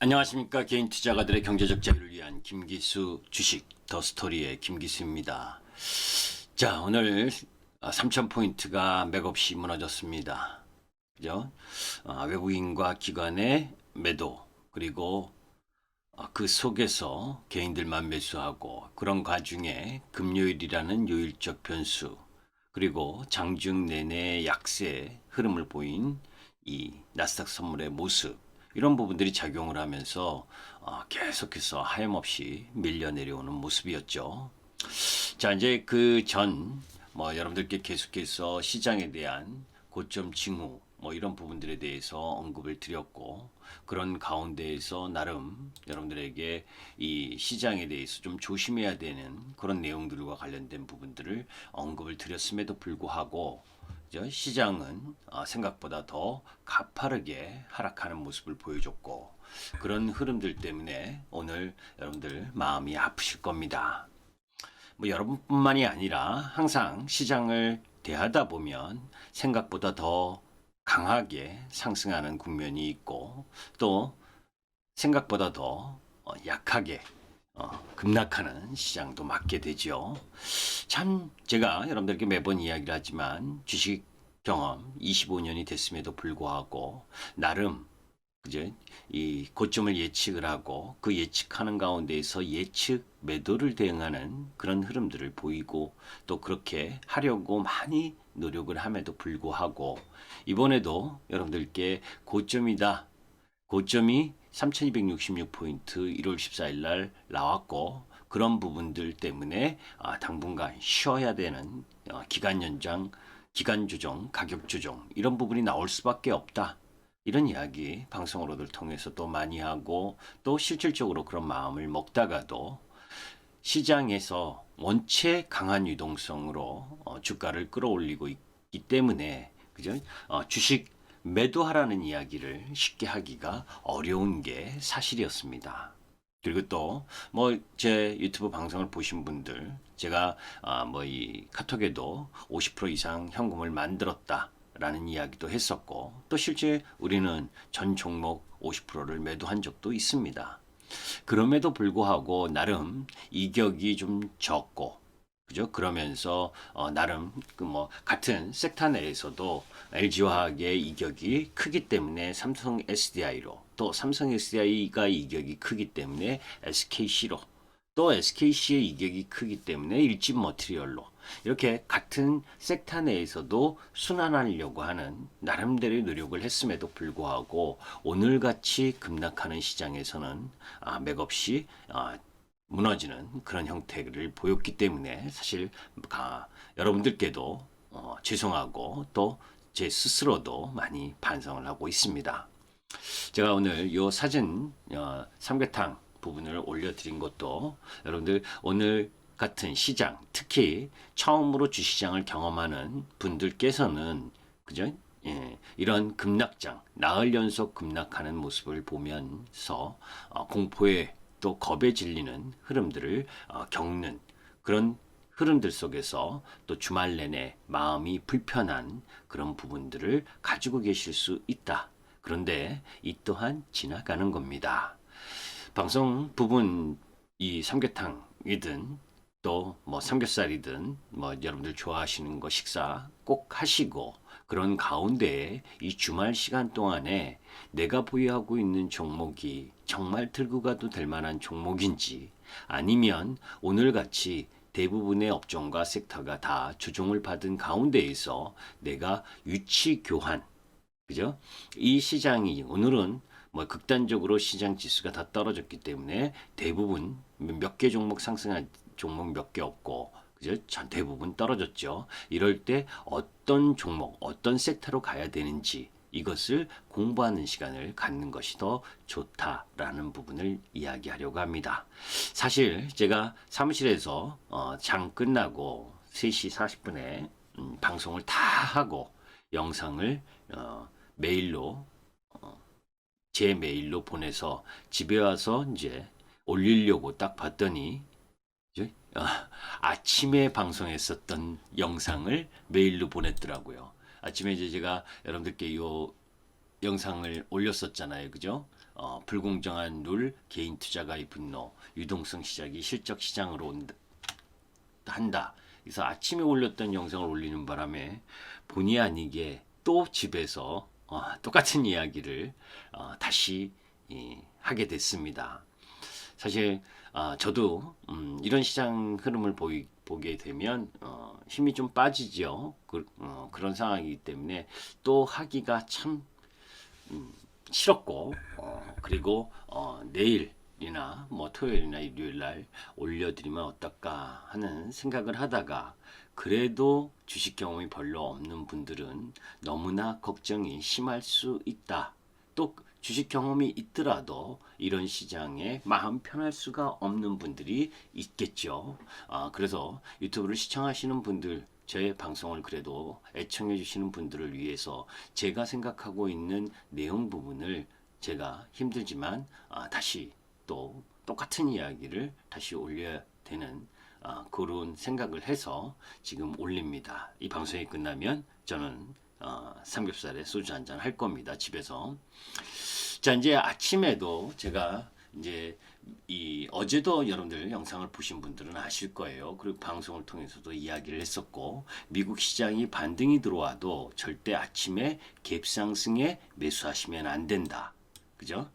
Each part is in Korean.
안녕하십니까. 개인 투자가들의 경제적 자유를 위한 김기수 주식 더 스토리의 김기수입니다. 자, 오늘 3,000포인트가 맥없이 무너졌습니다. 그죠? 외국인과 기관의 매도, 그리고 그 속에서 개인들만 매수하고, 그런 과중에 금요일이라는 요일적 변수, 그리고 장중 내내 약세 흐름을 보인 이 나스닥 선물의 모습, 이런 부분들이 작용을 하면서 계속해서 하염없이 밀려 내려오는 모습이었죠. 자, 이제 그 전 여러분들께 계속해서 시장에 대한 고점 징후 이런 부분들에 대해서 언급을 드렸고, 그런 가운데에서 나름 여러분들에게 이 시장에 대해서 좀 조심해야 되는 그런 내용들과 관련된 부분들을 언급을 드렸음에도 불구하고, 시장은 생각보다 더 가파르게 하락하는 모습을 보여줬고, 그런 흐름들 때문에 오늘 여러분들 마음이 아프실 겁니다. 여러분뿐만이 아니라 항상 시장을 대하다 보면 생각보다 더 강하게 상승하는 국면이 있고, 또 생각보다 더 약하게 급락하는 시장도 맞게 되죠. 참 제가 여러분들께 매번 이야기를 하지만 주식 경험 25년이 됐음에도 불구하고 나름 그죠? 이 고점을 예측을 하고 그 예측하는 가운데에서 예측 매도를 대응하는 그런 흐름들을 보이고, 또 그렇게 하려고 많이 노력을 함에도 불구하고 이번에도 여러분들께 고점이다. 고점이 3266포인트 1월 14일 날 나왔고, 그런 부분들 때문에 당분간 쉬어야 되는 기간 연장, 기간 조정, 가격 조정 이런 부분이 나올 수밖에 없다. 이런 이야기 방송으로들 통해서 또 많이 하고, 또 실질적으로 그런 마음을 먹다가도 시장에서 원체 강한 유동성으로 주가를 끌어올리고 있기 때문에 그죠? 주식 매도하라는 이야기를 쉽게 하기가 어려운 게 사실이었습니다. 그리고 또 제 유튜브 방송을 보신 분들, 제가 이 카톡에도 50% 이상 현금을 만들었다 라는 이야기도 했었고, 또 실제 우리는 전 종목 50%를 매도한 적도 있습니다. 그럼에도 불구하고 나름 이격이 좀 적고, 그죠? 그러면서 나름 같은 섹터 내에서도 LG화학의 이격이 크기 때문에 삼성 SDI로, 또 삼성 SDI가 이격이 크기 때문에 SKC로, 또 SKC의 이격이 크기 때문에 일진 머티리얼로, 이렇게 같은 섹터 내에서도 순환하려고 하는 나름대로의 노력을 했음에도 불구하고 오늘같이 급락하는 시장에서는 맥없이 무너지는 그런 형태를 보였기 때문에 사실 여러분들께도 죄송하고, 또 제 스스로도 많이 반성을 하고 있습니다. 제가 오늘 요 사진 삼계탕 부분을 올려드린 것도 여러분들 오늘 같은 시장, 특히 처음으로 주시장을 경험하는 분들께서는 그죠? 예, 이런 급락장, 나흘 연속 급락하는 모습을 보면서 공포에 또 겁에 질리는 흐름들을 겪는 그런 흐름들 속에서 또 주말 내내 마음이 불편한 그런 부분들을 가지고 계실 수 있다. 그런데 이 또한 지나가는 겁니다. 방송 부분 이 삼계탕이든 또 삼겹살이든 여러분들 좋아하시는 거 식사 꼭 하시고, 그런 가운데에 이 주말 시간 동안에 내가 보유하고 있는 종목이 정말 들고 가도 될 만한 종목인지, 아니면 오늘같이 대부분의 업종과 섹터가 다 조정을 받은 가운데에서 내가 위치 교환, 그죠? 이 시장이 오늘은 극단적으로 시장 지수가 다 떨어졌기 때문에 대부분 몇 개 종목 상승한 종목 몇 개 없고, 그죠? 대부분 떨어졌죠. 이럴 때 어떤 종목, 어떤 섹터로 가야 되는지 이것을 공부하는 시간을 갖는 것이 더 좋다라는 부분을 이야기하려고 합니다. 사실 제가 사무실에서 장 끝나고 3시 40분에 방송을 다 하고 영상을 메일로 제 메일로 보내서 집에 와서 이제 올리려고 딱 봤더니 아침에 방송했었던 영상을 메일로 보냈더라고요. 아침에 이제 제가 여러분들께 이 영상을 올렸었잖아요. 그죠? 불공정한 룰, 개인 투자가의 분노, 유동성 시작이 실적 시장으로 한다. 그래서 아침에 올렸던 영상을 올리는 바람에 본의 아니게 또 집에서 똑같은 이야기를 다시 하게 됐습니다. 사실 저도 이런 시장 흐름을 보게 되면 힘이 좀 빠지죠. 그런 상황이기 때문에 또 하기가 참 싫었고 그리고 내일이나 뭐 토요일이나 일요일 날 올려드리면 어떨까 하는 생각을 하다가 그래도 주식 경험이 별로 없는 분들은 너무나 걱정이 심할 수 있다. 또 주식 경험이 있더라도 이런 시장에 마음 편할 수가 없는 분들이 있겠죠. 그래서 유튜브를 시청하시는 분들, 제 방송을 그래도 애청해 주시는 분들을 위해서 제가 생각하고 있는 내용 부분을 제가 힘들지만 다시 또 똑같은 이야기를 다시 올려야 되는 그런 생각을 해서 지금 올립니다. 이 방송이 끝나면 저는 삼겹살에 소주 한잔 할 겁니다. 집에서. 자, 이제 아침에도 제가 이제 어제도 여러분들 영상을 보신 분들은 아실 거예요. 그리고 방송을 통해서도 이야기를 했었고, 미국 시장이 반등이 들어와도 절대 아침에 갭 상승에 매수하시면 안 된다. 그죠?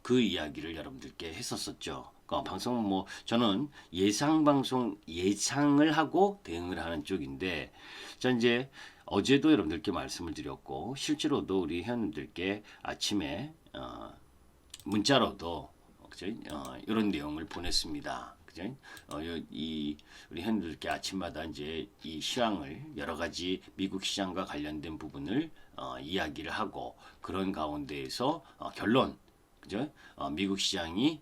그 이야기를 여러분들께 했었었죠. 방송은 뭐 저는 예상을 하고 대응을 하는 쪽인데, 자 이제 어제도 여러분들께 말씀을 드렸고 실제로도 우리 회원님들께 아침에 문자로도 그죠? 이런 내용을 보냈습니다. 그죠? 우리 회원님들께 아침마다 이제 이 시황을 여러 가지 미국 시장과 관련된 부분을 이야기를 하고 그런 가운데에서 결론 그죠? 미국 시장이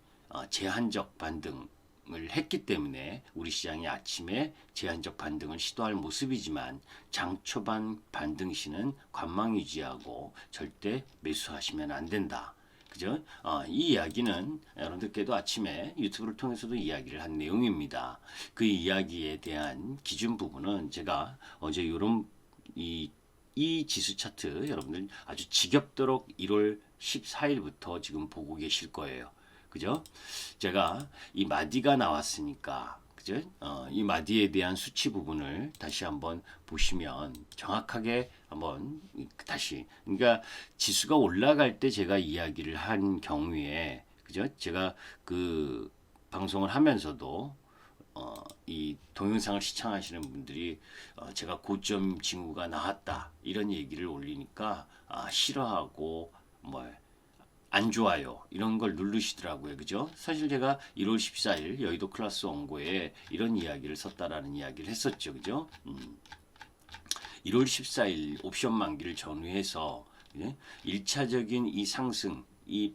제한적 반등을 했기 때문에 우리 시장이 아침에 제한적 반등을 시도할 모습이지만 장 초반 반등 시는 관망 유지하고 절대 매수하시면 안 된다. 그죠? 이 이야기는 여러분들께도 아침에 유튜브를 통해서도 이야기를 한 내용입니다. 그 이야기에 대한 기준 부분은 제가 어제 이런 이 지수 차트 여러분들 아주 지겹도록 1월 14일부터 지금 보고 계실 거예요. 그죠? 제가 이 마디가 나왔으니까 그죠? 이 마디에 대한 수치 부분을 다시 한번 보시면 정확하게 한번 다시 그러니까 지수가 올라갈 때 제가 이야기를 한 경우에 그죠? 제가 그 방송을 하면서도 이 동영상을 시청하시는 분들이 제가 고점 징후가 나왔다 이런 얘기를 올리니까 싫어하고 뭐 안 좋아요 이런 걸 누르시더라고요. 그죠? 사실 제가 1월 14일 여의도 클래스 원고에 이런 이야기를 썼다라는 이야기를 했었죠. 그죠? 1월 14일 옵션 만기를 전후해서 1차적인 이 상승 이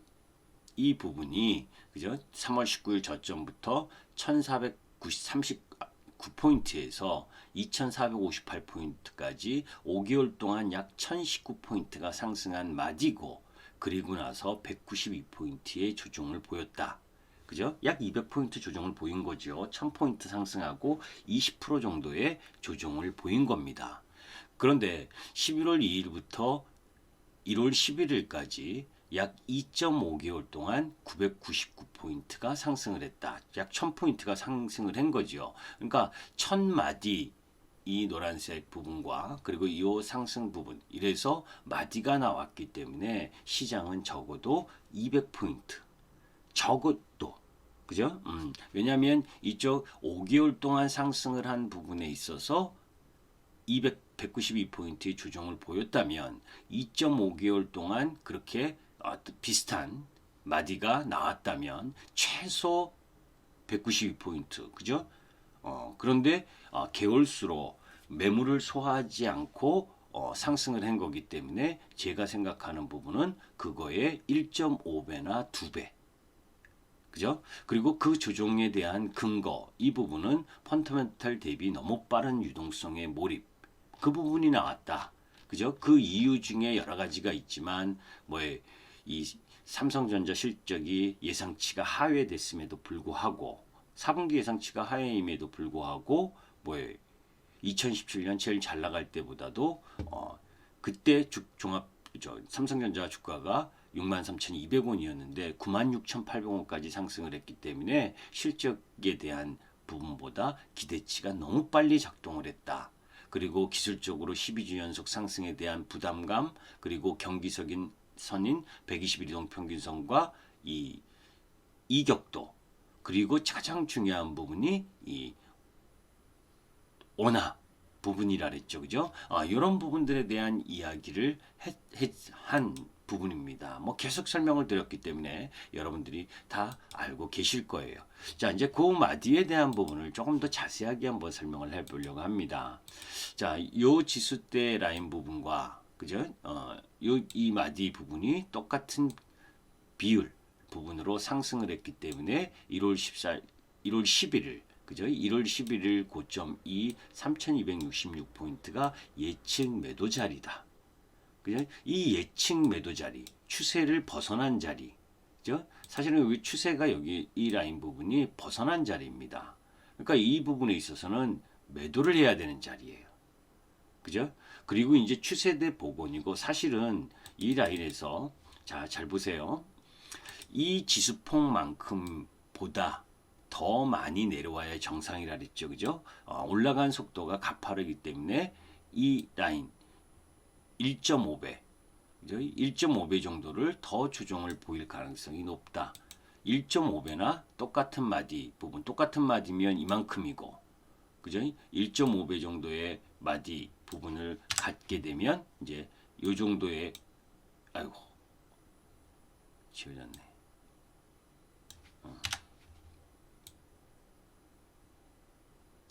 부분이 그죠? 3월 19일 저점부터 1439포인트에서 2458포인트까지 5개월 동안 약 1019포인트가 상승한 마디고 그리고 나서 192포인트의 조정을 보였다. 그죠? 약 200포인트 조정을 보인 거죠. 1000포인트 상승하고 20% 정도의 조정을 보인 겁니다. 그런데 11월 2일부터 1월 11일까지 약 2.5개월 동안 999포인트가 상승을 했다. 약 1000포인트가 상승을 한 거죠. 그러니까 1000마디 이 노란색 부분과 그리고 이 상승 부분 이래서 마디가 나왔기 때문에 시장은 적어도 200포인트 적어도 그죠? 왜냐하면 이쪽 5개월 동안 상승을 한 부분에 있어서 192포인트의 조정을 보였다면 2.5개월 동안 그렇게 비슷한 마디가 나왔다면 최소 192포인트 그죠? 그런데 개월수로 매물을 소화하지 않고 상승을 한 거기 때문에 제가 생각하는 부분은 그거의 1.5배나 2배 그죠? 그리고 그 조정에 대한 근거 이 부분은 펀더멘털 대비 너무 빠른 유동성의 몰입 그 부분이 나왔다. 그죠? 그 이유 중에 여러 가지가 있지만 이 삼성전자 실적이 예상치가 하회됐음에도 불구하고 4분기 예상치가 하회임에도 불구하고 2017년 제일 잘 나갈 때보다도 그때 삼성전자 주가가 63,200원이었는데 96,800원까지 상승을 했기 때문에 실적에 대한 부분보다 기대치가 너무 빨리 작동을 했다. 그리고 기술적으로 12주 연속 상승에 대한 부담감, 그리고 경기적인 선인 120일 이동 평균선과 이 이격도, 그리고 가장 중요한 부분이 이 원화 부분이라 그랬죠. 그죠? 이런 부분들에 대한 이야기를 한 부분입니다. 뭐 계속 설명을 드렸기 때문에 여러분들이 다 알고 계실 거예요. 자, 이제 그 마디에 대한 부분을 조금 더 자세하게 한번 설명을 해보려고 합니다. 자, 요 지수대 라인 부분과 그죠? 이 마디 부분이 똑같은 비율 부분으로 상승을 했기 때문에 1월 11일 그죠? 1월 11일 고점 3266포인트가 예측 매도 자리다. 그죠? 이 예측 매도 자리, 추세를 벗어난 자리. 그죠? 사실은 여기 추세가 여기 이 라인 부분이 벗어난 자리입니다. 그러니까 이 부분에 있어서는 매도를 해야 되는 자리예요. 그죠? 그리고 이제 추세대 복원이고 사실은 이 라인에서 자, 잘 보세요. 이 지수폭만큼 보다 더 많이 내려와야 정상이라 그랬죠. 그죠? 올라간 속도가 가파르기 때문에 이 라인 1.5배, 1.5배 정도를 더 조정을 보일 가능성이 높다. 1.5배나 똑같은 마디 부분, 똑같은 마디면 이만큼이고, 그죠? 1.5배 정도의 마디 부분을 갖게 되면 이제 요 정도의 아이고 지워졌네.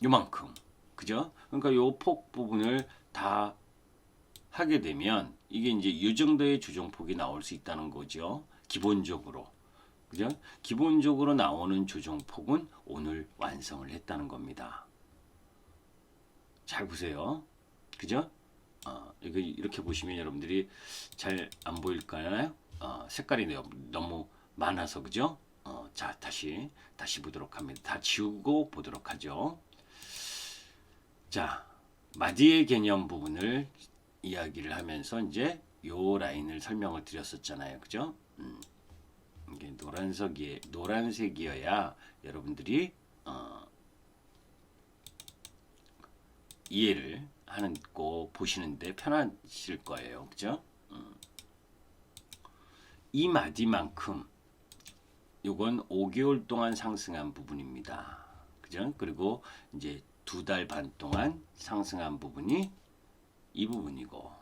요만큼, 그죠? 그러니까 요 폭 부분을 다 하게 되면 이게 이제 이 정도의 조정폭이 나올 수 있다는 거죠. 기본적으로. 그죠? 기본적으로 나오는 조정폭은 오늘 완성을 했다는 겁니다. 잘 보세요. 그죠? 이거 이렇게 보시면 여러분들이 잘 안 보일까요? 색깔이 너무 많아서 그죠? 자, 다시 보도록 합니다. 다 지우고 보도록 하죠. 자, 마디의 개념 부분을 이야기를 하면서 이제 요 라인을 설명을 드렸었잖아요. 그죠? 이게 노란색이어야 여러분들이 이해를 하는 거 보시는데 편하실 거예요. 그죠? 이 마디만큼 요건 5개월 동안 상승한 부분입니다. 그죠? 그리고 이제 2달 반 동안 상승한 부분이 이 부분이고,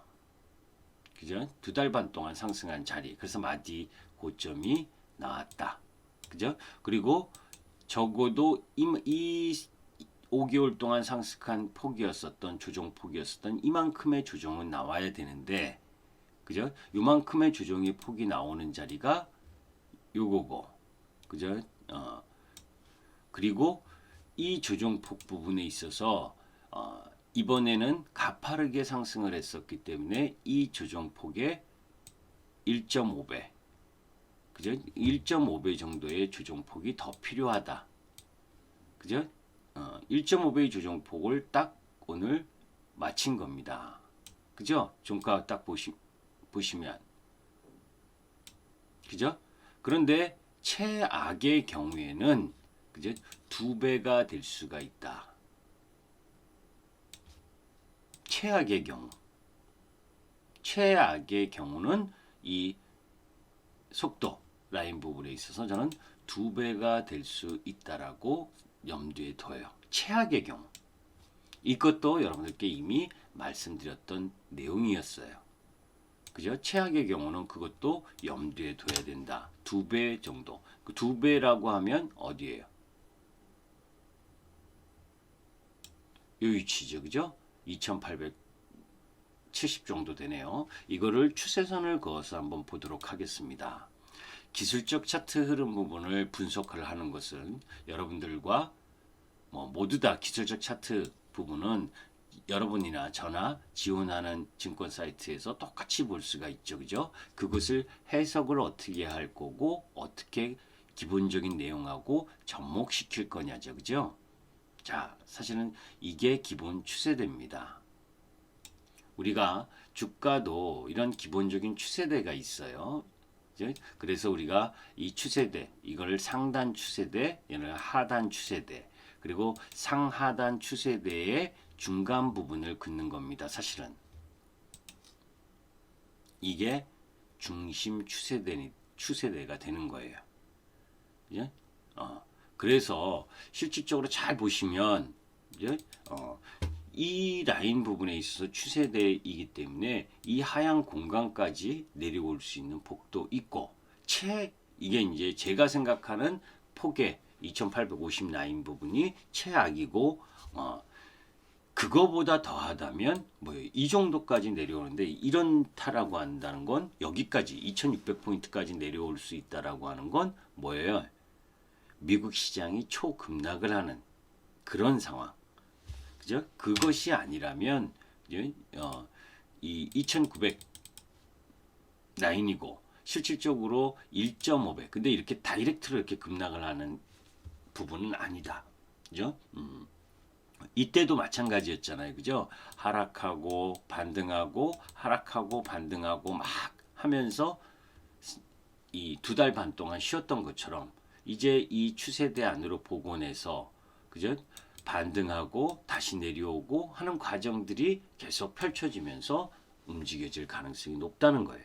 그죠? 2달 반 동안 상승한 자리. 그래서 마디 고점이 나왔다. 그죠? 그리고 적어도 이 5개월 동안 상승한 폭이었었던 조정폭이었었던 이만큼의 조정은 나와야 되는데, 그죠? 요만큼의 조정의 폭이 나오는 자리가 요거고, 그죠? 그리고 이 조정폭 부분에 있어서 이번에는 가파르게 상승을 했었기 때문에 이 조정폭의 1.5배, 그죠? 1.5배 정도의 조정폭이 더 필요하다. 그죠? 1.5배의 조정폭을 딱 오늘 마친 겁니다. 그죠? 종가 딱 보시면. 그죠? 그런데 최악의 경우에는 그죠? 2배가 될 수가 있다. 최악의 경우는 이 속도 라인 부분에 있어서 저는 2배가 될 수 있다라고 염두에 둬요. 최악의 경우. 이것도 여러분들께 이미 말씀드렸던 내용이었어요. 그죠? 최악의 경우는 그것도 염두에 둬야 된다. 2배 정도. 그 2배라고 하면 어디예요? 이 위치죠. 그죠? 2870 정도 되네요. 이거를 추세선을 그어서 한번 보도록 하겠습니다. 기술적 차트 흐름 부분을 분석을 하는 것은 여러분들과 모두 다 기술적 차트 부분은 여러분이나 저나 지원하는 증권 사이트에서 똑같이 볼 수가 있죠. 그죠? 그것을 해석을 어떻게 할 거고 어떻게 기본적인 내용하고 접목시킬 거냐죠. 그죠? 자, 사실은 이게 기본 추세대입니다. 우리가 주가도 이런 기본적인 추세대가 있어요. 그래서 우리가 이 추세대 이걸 상단 추세대, 얘는 하단 추세대, 그리고 상하단 추세대의 중간 부분을 긋는 겁니다. 사실은 이게 중심 추세대가 되는 거예요. 예? 그래서 실질적으로 잘 보시면 이 라인 부분에 있어서 추세대이기 때문에 이 하향 공간까지 내려올 수 있는 폭도 있고, 이게 이제 제가 생각하는 폭의 2850 라인 부분이 최악이고, 그거보다 더하다면 뭐예요? 이 정도까지 내려오는데, 이런타라고 한다는 건 여기까지 2600포인트까지 내려올 수 있다라고 하는 건 뭐예요? 미국 시장이 초급락을 하는 그런 상황. 그죠? 그것이 아니라면 이 2900 라인이고 실질적으로 1.5배. 근데 이렇게 다이렉트로 이렇게 급락을 하는 부분은 아니다. 그죠? 이때도 마찬가지였잖아요. 그죠? 하락하고 반등하고 하락하고 반등하고 막 하면서 이 2달 반 동안 쉬었던 것처럼 이제 이 추세대 안으로 복원해서, 그죠? 반등하고 다시 내려오고 하는 과정들이 계속 펼쳐지면서 움직여질 가능성이 높다는 거예요.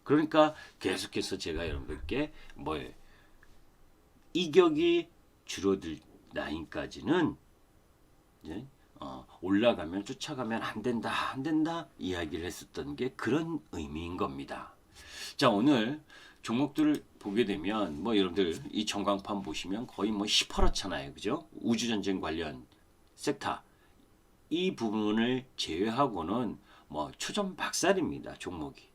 그러니까 계속해서 제가 여러분들께 이격이 줄어들 라인까지는 올라가면 쫓아가면 안 된다 이야기를 했었던 게 그런 의미인 겁니다. 자, 오늘 종목들을 보게 되면 여러분들 이 전광판 보시면 거의 10%잖아요. 그죠? 우주전쟁 관련 섹터 이 부분을 제외하고는 초전박살입니다. 종목이.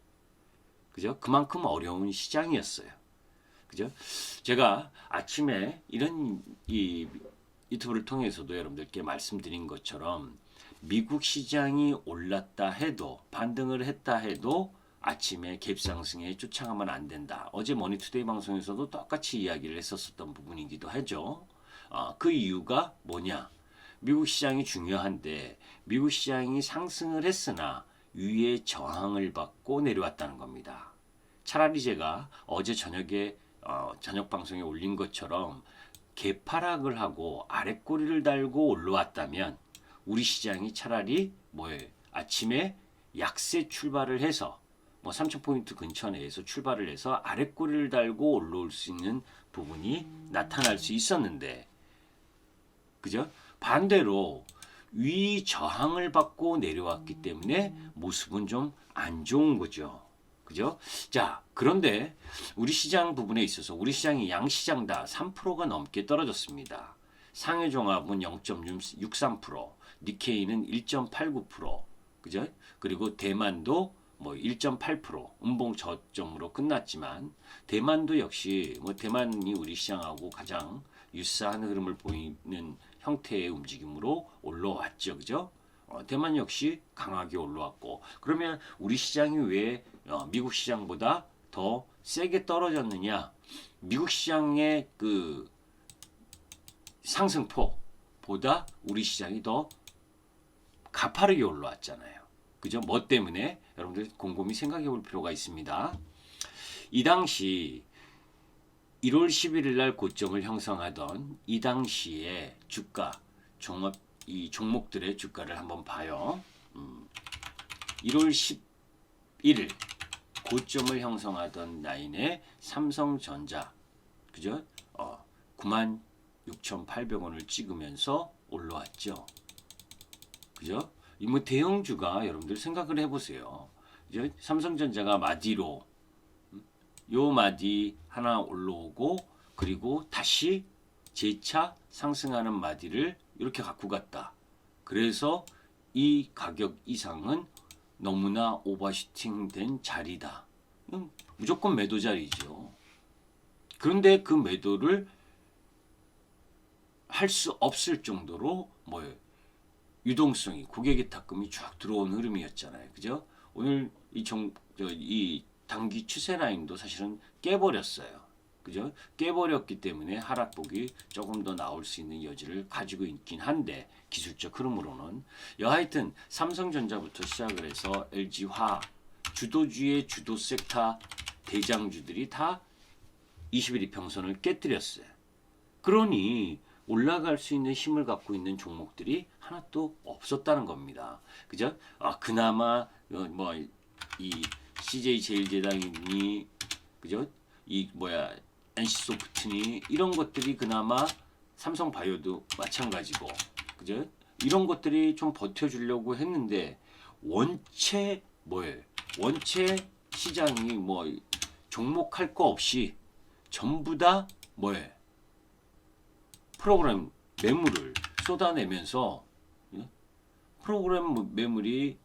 그죠? 그만큼 어려운 시장이었어요. 그죠? 제가 아침에 이런 이 유튜브를 통해서도 여러분들께 말씀드린 것처럼 미국 시장이 올랐다 해도, 반등을 했다 해도 아침에 갭상승에 쫓아가면 안 된다. 어제 머니투데이 방송에서도 똑같이 이야기를 했었던 부분이기도 하죠. 그 이유가 뭐냐? 미국 시장이 중요한데 미국 시장이 상승을 했으나 위에 저항을 받고 내려왔다는 겁니다. 차라리 제가 어제 저녁에 저녁 방송에 올린 것처럼 개파락을 하고 아랫꼬리를 달고 올라왔다면 우리 시장이 차라리 아침에 약세 출발을 해서 3000포인트 근처 내에서 출발을 해서 아랫꼬리를 달고 올라올 수 있는 부분이 나타날 수 있었는데, 그죠? 반대로 위 저항을 받고 내려왔기 때문에 모습은 좀 안 좋은 거죠. 그죠? 자, 그런데 우리 시장 부분에 있어서 우리 시장이 양시장 다 3%가 넘게 떨어졌습니다. 상해 종합은 0.63%, 니케이는 1.89%, 그죠? 그리고 대만도 1.8% 음봉 저점으로 끝났지만, 대만도 역시 대만이 우리 시장하고 가장 유사한 흐름을 보이는 형태의 움직임으로 올라왔죠. 그죠? 대만 역시 강하게 올라왔고, 그러면 우리 시장이 왜 미국 시장보다 더 세게 떨어졌느냐? 미국 시장의 그 상승폭보다 우리 시장이 더 가파르게 올라왔잖아요. 그죠? 뭐 때문에? 여러분들 곰곰이 생각해 볼 필요가 있습니다. 이 당시 1월 11일 날 고점을 형성하던 이 당시에 주가, 이 종목들의 주가를 한번 봐요. 1월 11일 고점을 형성하던 라인에 삼성전자, 그죠? 96,800원을 찍으면서 올라왔죠. 그죠? 이 대형주가 여러분들 생각을 해보세요. 이제 삼성전자가 마디로 요 마디 하나 올라오고, 그리고 다시 재차 상승하는 마디를 이렇게 갖고 갔다. 그래서 이 가격 이상은 너무나 오버슈팅된 자리다. 무조건 매도 자리죠. 그런데 그 매도를 할 수 없을 정도로 유동성이, 고객의 탁금이 쭉 들어온 흐름이었잖아요. 그죠? 오늘 이 단기 추세 라인도 사실은 깨버렸어요. 그죠? 깨버렸기 때문에 하락폭이 조금 더 나올 수 있는 여지를 가지고 있긴 한데, 기술적 흐름으로는 여하튼 삼성전자부터 시작을 해서 LG화, 주도주의 주도 섹터 대장주들이 다 21 이평선을 깨뜨렸어요. 그러니 올라갈 수 있는 힘을 갖고 있는 종목들이 하나도 없었다는 겁니다. 그죠? 그나마 뭐 이 CJ 제일제당이니 그죠? 이 뭐야 NC소프트니 이런 것들이 그나마 삼성바이오도 마찬가지고 그죠? 이런 것들이 좀 버텨주려고 했는데 원체 뭐예요? 원체 시장이 뭐 종목할 거 없이 전부 다 뭐예요? 프로그램 매물을 쏟아내면서 프로그램 매물이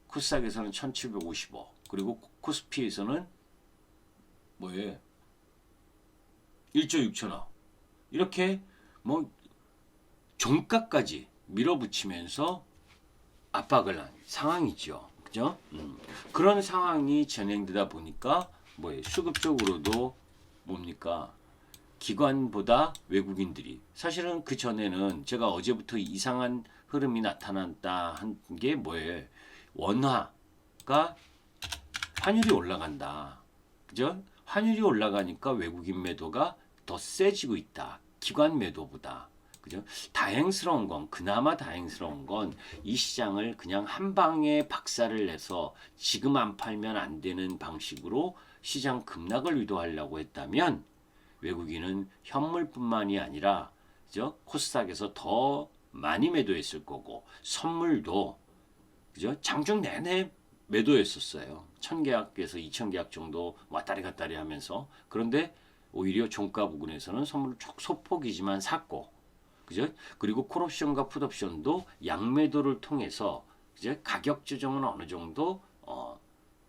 코스닥에서는 1750억 그리고 코스피에서는 뭐예요? 1조 6천억 이렇게 뭐 종가까지 밀어붙이면서 압박을 한 상황이죠. 그죠? 그런 상황이 진행되다 보니까 뭐예요? 수급적으로도 뭡니까? 기관보다 외국인들이 사실은 그 전에는 제가 어제부터 이상한 흐름이 나타났다 한 게 뭐예요? 원화가 환율이 올라간다. 그죠? 환율이 올라가니까 외국인 매도가 더 세지고 있다. 기관 매도보다. 그죠? 다행스러운 건 그나마 다행스러운 건 이 시장을 그냥 한 방에 박살을 내서 지금 안 팔면 안 되는 방식으로 시장 급락을 유도하려고 했다면 외국인은 현물뿐만이 아니라 그죠? 코스닥에서 더 많이 매도했을 거고 선물도 그죠? 장중 내내 매도했었어요. 1000계약에서 2000계약 정도 왔다리 갔다리 하면서 그런데 오히려 종가 부근에서는 선물을 소폭이지만 샀고 그죠? 그리고 콜옵션과 풋옵션도 양매도를 통해서 이제 가격 조정은 어느 정도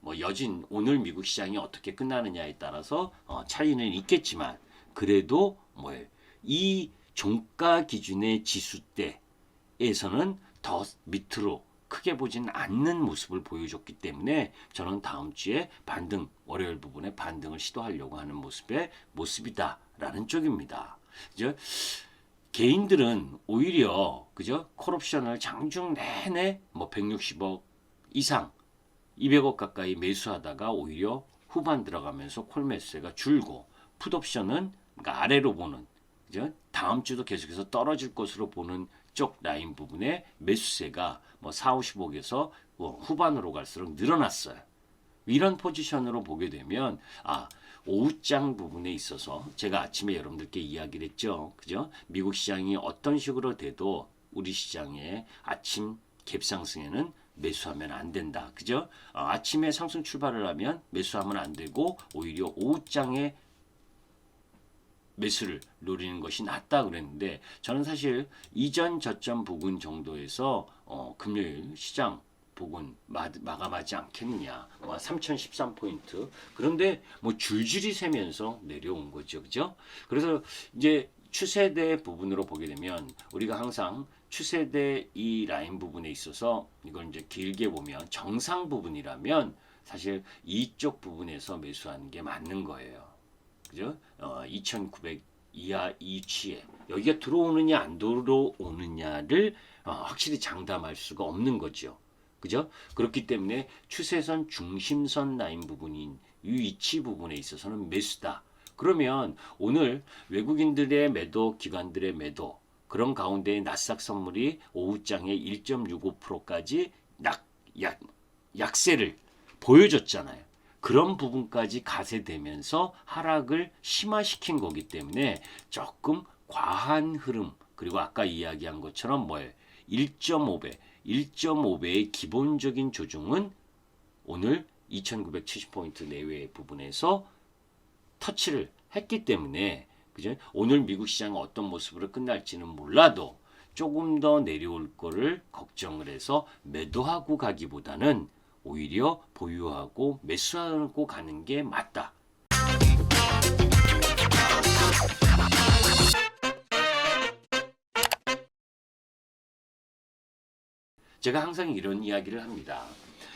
뭐 여진 오늘 미국 시장이 어떻게 끝나느냐에 따라서 차이는 있겠지만 그래도 뭐예요? 이 종가 기준의 지수대에서는 더 밑으로 크게 보진 않는 모습을 보여줬기 때문에 저는 다음 주에 반등 월요일 부분에 반등을 시도하려고 하는 모습이다라는 쪽입니다. 그죠? 개인들은 오히려 그죠? 콜옵션을 장중 내내 뭐 160억 이상 200억 가까이 매수하다가 오히려 후반 들어가면서 콜 매수가 줄고 풋옵션은 그러니까 아래로 보는 그죠? 다음 주도 계속해서 떨어질 것으로 보는 쪽 라인 부분에 매수세가 뭐 4, 50억에서 후반으로 갈수록 늘어났어요. 이런 포지션으로 보게 되면 오후장 부분에 있어서 제가 아침에 여러분들께 이야기를 했죠. 그죠? 미국 시장이 어떤 식으로 돼도 우리 시장의 아침 갭상승에는 매수하면 안 된다. 그죠? 아침에 상승 출발을 하면 매수하면 안 되고 오히려 오후장에 매수를 노리는 것이 낫다 그랬는데 저는 사실 이전 저점 부근 정도에서 금요일 시장 부근 마감하지 않겠느냐. 3013포인트. 그런데 뭐 줄줄이 세면서 내려온 거죠. 그죠? 그래서 이제 추세대 부분으로 보게 되면 우리가 항상 추세대 이 라인 부분에 있어서 이걸 이제 길게 보면 정상 부분이라면 사실 이쪽 부분에서 매수하는 게 맞는 거예요. 그죠? 2900 이하 이치에 여기가 들어오느냐 안 들어오느냐를 확실히 장담할 수가 없는 거죠. 그죠? 그렇기 때문에 추세선 중심선 라인 부분인 이 위치 부분에 있어서는 매수다. 그러면 오늘 외국인들의 매도, 기관들의 매도 그런 가운데 나스닥 선물이 오후장에 1.65%까지 약세를 보여줬잖아요. 그런 부분까지 가세되면서 하락을 심화시킨 거기 때문에 조금 과한 흐름 그리고 아까 이야기한 것처럼 뭐예요? 1.5배의 기본적인 조정은 오늘 2970포인트 내외의 부분에서 터치를 했기 때문에 그죠? 오늘 미국 시장은 어떤 모습으로 끝날지는 몰라도 조금 더 내려올 거를 걱정을 해서 매도하고 가기보다는 오히려 보유하고 매수하고 가는 게 맞다. 제가 항상 이런 이야기를 합니다.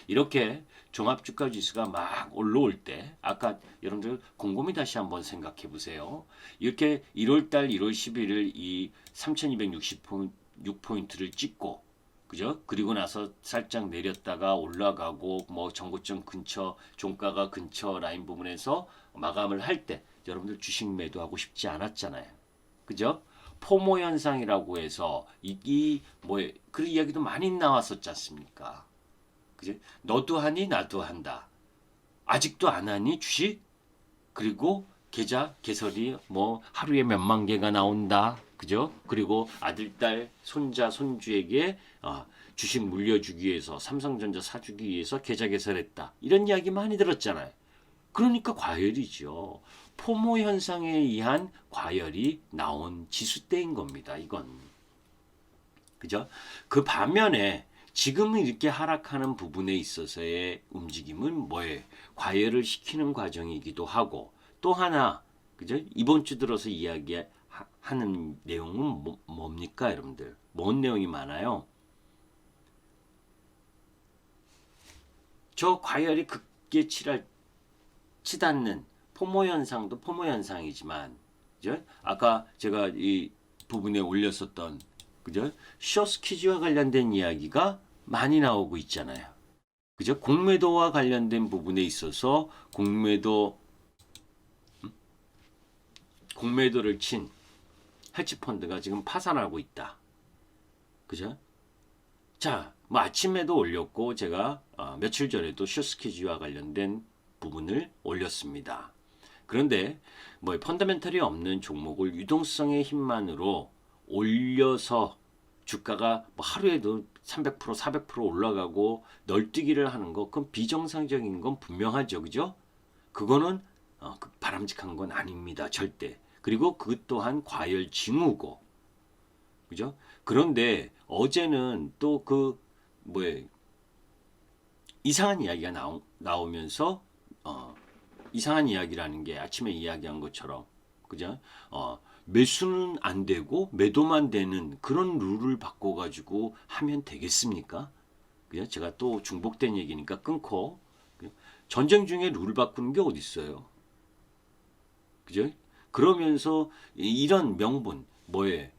이렇게 종합주가지수가 막 올라올 때 아까 여러분들 곰곰이 다시 한번 생각해 보세요. 이렇게 1월달 1월 11일 이 3266포인트를 찍고 그죠? 그리고 나서 살짝 내렸다가 올라가고 뭐 정고점 근처, 종가가 근처 라인 부분에서 마감을 할 때 여러분들 주식 매도하고 싶지 않았잖아요. 그죠? 포모 현상이라고 해서 뭐 그런 이야기도 많이 나왔었지 않습니까? 그죠? 너도 하니 나도 한다. 아직도 안 하니 주식? 그리고 계좌 개설이 뭐 하루에 몇만 개가 나온다. 그죠? 그리고 아들, 딸, 손자, 손주에게 주식 물려주기 위해서 삼성전자 사주기 위해서 계좌 개설했다. 이런 이야기 많이 들었잖아요. 그러니까 과열이죠. 포모 현상에 의한 과열이 나온 지수대인 겁니다. 이건. 그죠? 그 반면에 지금은 이렇게 하락하는 부분에 있어서의 움직임은 뭐예요? 과열을 시키는 과정이기도 하고 또 하나 그죠? 이번 주 들어서 이야기하는 내용은 뭡니까 여러분들? 뭔 내용이 많아요? 저 과열이 극에 치닫는 포모 현상도 포모 현상이지만 그죠? 아까 제가 이 부분에 올렸었던 그죠? 쇼스퀴즈와 관련된 이야기가 많이 나오고 있잖아요. 그죠? 공매도와 관련된 부분에 있어서 공매도를 친 헤지펀드가 지금 파산하고 있다. 그죠? 자, 뭐 아침에도 올렸고 제가 며칠 전에도 쇼스퀴즈와 관련된 부분을 올렸습니다. 그런데 뭐 펀더멘털이 없는 종목을 유동성의 힘만으로 올려서 주가가 뭐 하루에도 300%, 400% 올라가고 널뛰기를 하는 거 그건 비정상적인 건 분명하죠. 그죠? 그거는 바람직한 건 아닙니다. 절대. 그리고 그것 또한 과열 징후고. 그죠? 그런데 어제는 또 이상한 이야기가 나오면서 이상한 이야기라는 게 아침에 이야기한 것처럼 그죠? 매수는 안 되고 매도만 되는 그런 룰을 바꿔가지고 하면 되겠습니까? 그죠? 제가 또 중복된 얘기니까 끊고 전쟁 중에 룰 바꾸는 게 어디 있어요? 그죠? 그러면서 이런 명분 뭐에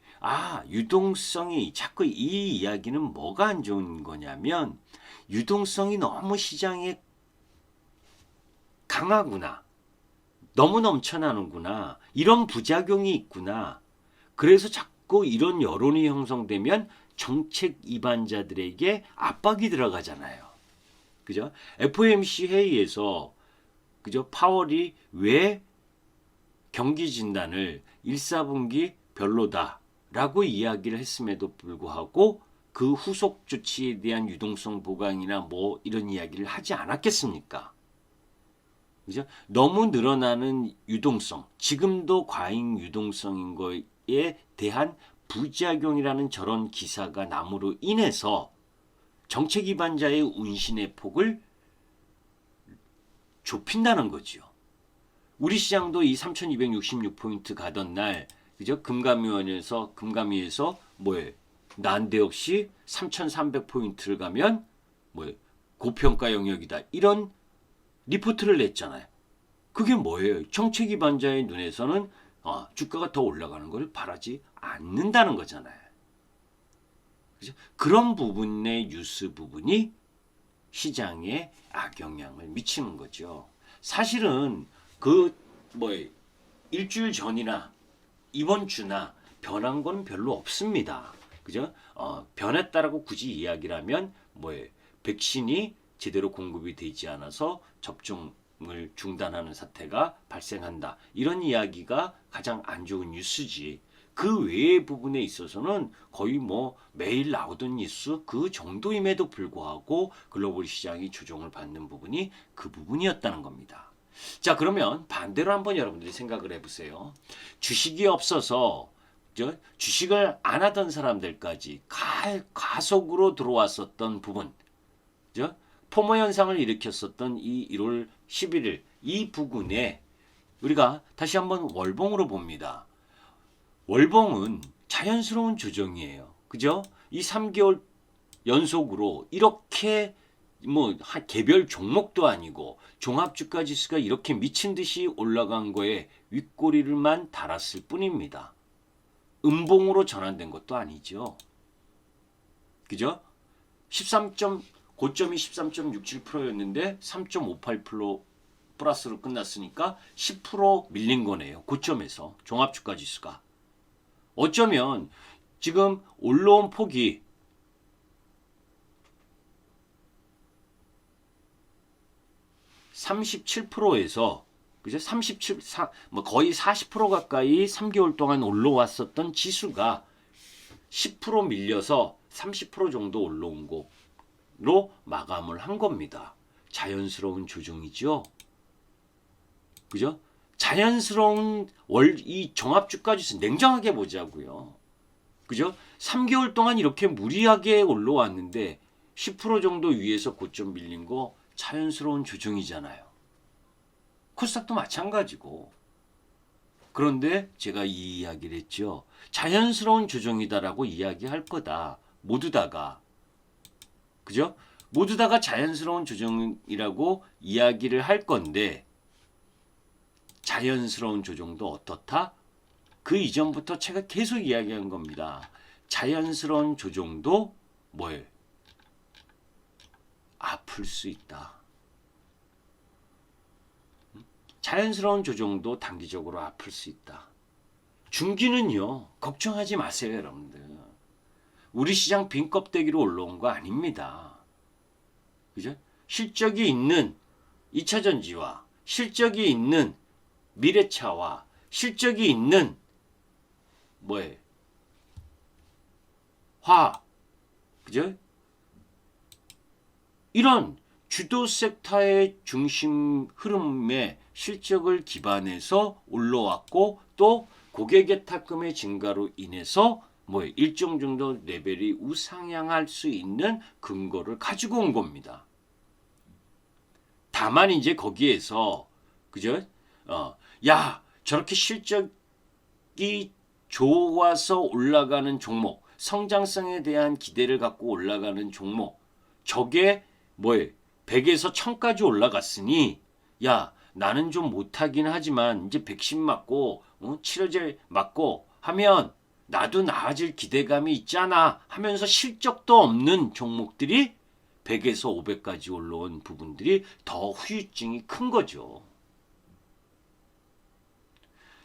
유동성이 자꾸 이 이야기는 뭐가 안 좋은 거냐면 유동성이 너무 시장에 강하구나. 너무 넘쳐나는구나. 이런 부작용이 있구나. 그래서 자꾸 이런 여론이 형성되면 정책 위반자들에게 압박이 들어가잖아요. 그죠? FOMC 회의에서 그죠? 파월이 왜 경기 진단을 1, 4분기 별로다라고 이야기를 했음에도 불구하고 그 후속 조치에 대한 유동성 보강이나 뭐 이런 이야기를 하지 않았겠습니까? 그죠? 너무 늘어나는 유동성, 지금도 과잉 유동성인 거에 대한 부작용이라는 저런 기사가 남으로 인해서 정책 위반자의 운신의 폭을 좁힌다는 거죠. 우리 시장도 이 3,266포인트 가던 날, 그죠? 금감위에서 뭐예요? 난데없이 3,300포인트를 가면 뭐예요? 고평가 영역이다. 이런 리포트를 냈잖아요. 그게 뭐예요? 정책 위반자의 눈에서는 주가가 더 올라가는 걸 바라지 않는다는 거잖아요. 그죠? 그런 부분의 뉴스 부분이 시장에 악영향을 미치는 거죠. 사실은 일주일 전이나 이번 주나 변한 건 별로 없습니다. 그죠? 변했다라고 굳이 이야기를 하면 백신이 제대로 공급이 되지 않아서 접종을 중단하는 사태가 발생한다. 이런 이야기가 가장 안 좋은 뉴스지. 그 외의 부분에 있어서는 거의 매일 나오던 뉴스 그 정도임에도 불구하고 글로벌 시장이 조정을 받는 부분이 그 부분이었다는 겁니다. 자, 그러면 반대로 한번 여러분들이 생각을 해보세요. 주식이 없어서 주식을 안 하던 사람들까지 가속으로 들어왔었던 부분, 포모 현상을 일으켰었던 이 1월 11일 이 부분에 우리가 다시 한번 월봉으로 봅니다. 월봉은 자연스러운 조정이에요. 그죠? 이 3개월 연속으로 이렇게 개별 종목도 아니고 종합주가 지수가 이렇게 미친 듯이 올라간 거에 윗꼬리를만 달았을 뿐입니다. 음봉으로 전환된 것도 아니죠. 그죠? 고점이 13.67%였는데 3.58% 플러스로 끝났으니까 10% 밀린 거네요. 고점에서 종합주가 지수가. 어쩌면 지금 올라온 폭이 37%에서 그죠? 거의 40% 가까이 3개월 동안 올라왔었던 지수가 10% 밀려서 30% 정도 올라온 거로 마감을 한 겁니다. 자연스러운 조정이죠. 그죠? 자연스러운 이 종합주가지수 냉정하게 보자고요. 그죠? 3개월 동안 이렇게 무리하게 올라왔는데 10% 정도 위에서 고점 밀린 거 자연스러운 조정이잖아요. 코스닥도 마찬가지고. 그런데 제가 이 이야기를 했죠. 자연스러운 조정이다라고 이야기할 거다. 모두 다가. 그죠? 모두 다가 자연스러운 조정이라고 이야기를 할 건데 자연스러운 조정도 어떻다? 그 이전부터 제가 계속 이야기한 겁니다. 자연스러운 조정도 뭐예요? 아플 수 있다. 자연스러운 조정도 단기적으로 아플 수 있다. 중기는요. 걱정하지 마세요, 여러분들. 우리 시장 빈 껍데기로 올라온 거 아닙니다. 그죠? 실적이 있는 2차전지와 실적이 있는 미래차와 실적이 있는 뭐예요? 화학. 그죠? 이런 주도 섹터의 중심 흐름에 실적을 기반해서 올라왔고 또 고객의 탁금의 증가로 인해서 일정 정도 레벨이 우상향할 수 있는 근거를 가지고 온 겁니다. 다만 이제 거기에서 그죠? 야 저렇게 실적이 좋아서 올라가는 종목, 성장성에 대한 기대를 갖고 올라가는 종목, 저게 100에서 1000까지 올라갔으니 야 나는 좀 못하긴 하지만 이제 백신 맞고 치료제 맞고 하면 나도 나아질 기대감이 있잖아 하면서 실적도 없는 종목들이 100에서 500까지 올라온 부분들이 더 후유증이 큰 거죠.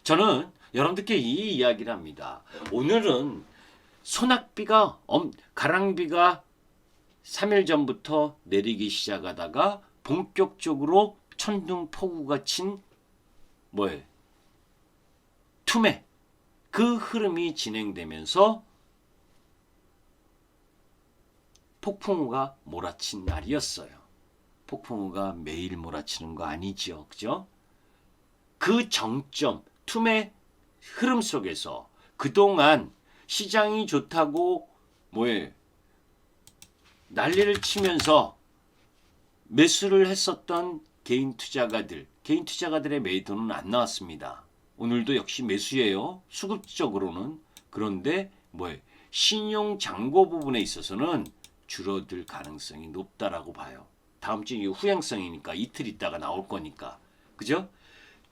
저는 여러분들께 이 이야기를 합니다. 오늘은 소낙비가 가랑비가 3일 전부터 내리기 시작하다가 본격적으로 천둥폭우가 친 투매 그 흐름이 진행되면서 폭풍우가 몰아친 날이었어요. 폭풍우가 매일 몰아치는 거 아니죠. 그죠? 그 정점 투매 흐름 속에서 그동안 시장이 좋다고 난리를 치면서 매수를 했었던 개인 투자가들의 매도는 안 나왔습니다. 오늘도 역시 매수예요. 수급적으로는. 그런데 신용 잔고 부분에 있어서는 줄어들 가능성이 높다라고 봐요. 다음 주 후행성이니까 이틀 있다가 나올 거니까. 그죠?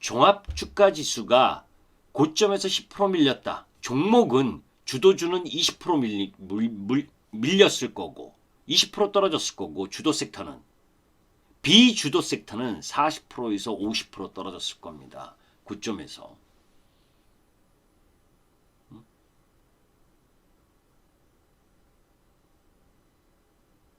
종합 주가 지수가 고점에서 10% 밀렸다. 종목은 주도주는 20% 밀렸을 거고 20% 떨어졌을 거고 주도 섹터는 비주도 섹터는 40%에서 50% 떨어졌을 겁니다. 고점에서.